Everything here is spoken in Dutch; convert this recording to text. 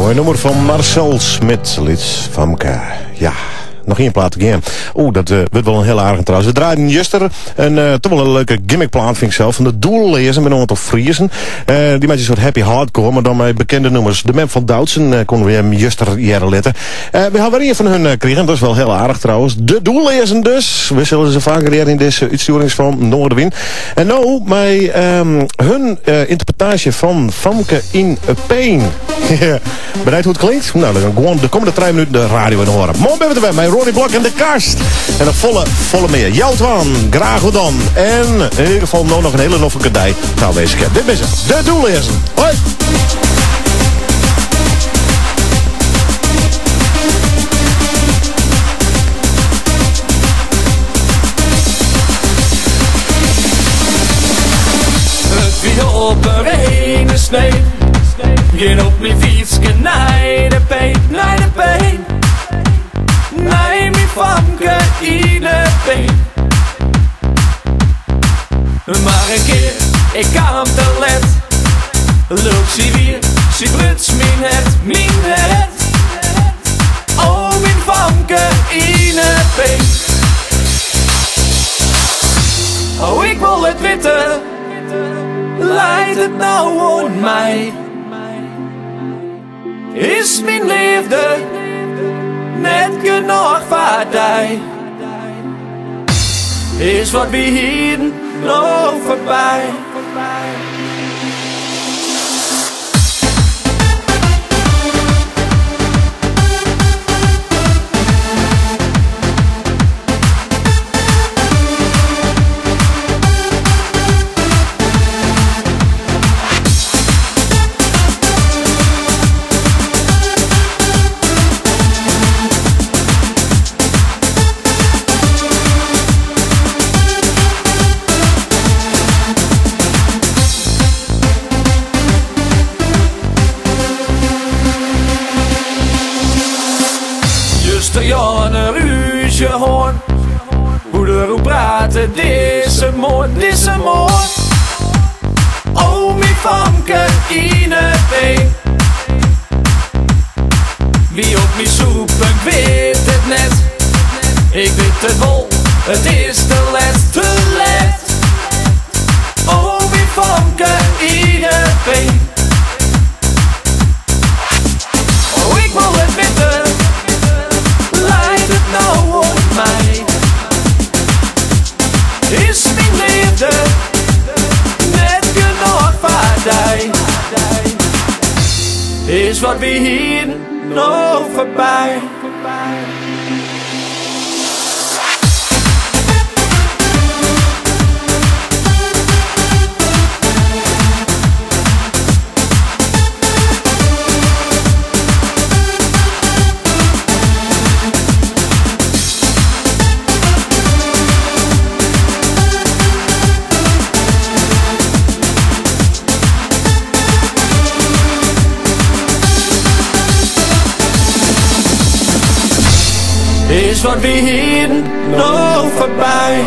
Mooi nummer van Marcel Smit, Lits Famke. Ja, nog één plaat again. Oeh, dat wordt wel een heel aardige trouwens. We draaien juster een toch wel een leuke gimmickplaat, vind ik zelf. Van de Doellezen met een aantal Friesen. Die met een soort happy hardcore, maar dan met bekende nummers. De Mem van Doutsen konden we hem juster jaren letten. We hebben weer een van hun gekregen, dat is wel heel aardig trouwens. De Doellezen dus. We zullen ze vaker leren in deze uitsturing van Noorderwind. En nou, met hun interpretatie van Famke in a Pain. Bereid hoe het klinkt? Nou, dan gaan we gewoon de komende 3 minuten de radio in horen. Morgen ben we erbij met Ronnie Blok en de Karst. En een volle meer. Joutwan, graag hoe dan. En in ieder geval nog een hele noffe kadij. Nou, deze keer. Dit is het. De Doellezen. Hoi! Op een ene snee, geen op mijn fietsje naar de peen, naar de peen. Nee, mijn Famke in de peen. Maar een keer, ik kwam te let. Look, zie weer, zie bluts mijn het. Oh, mijn Famke in de peen. Oh, ik wil het weten. Leidt het nou aan mij? Is mijn liefde net genoeg voor die? Is wat we hier nog voorbij? Ja, een ruzie hoorn. Hoe erop praten, deze moord. Oh, mijn Famke in het been. Wie op mijn soep, ik weet het net. Ik weet het wel, het is te let. Oh, mijn Famke in het been. Oh, ik wil het weten. Nou op mij is mijn liefde net genoeg voor die? Is wat we hier nog voorbij? Is wat we hier nog voorbij?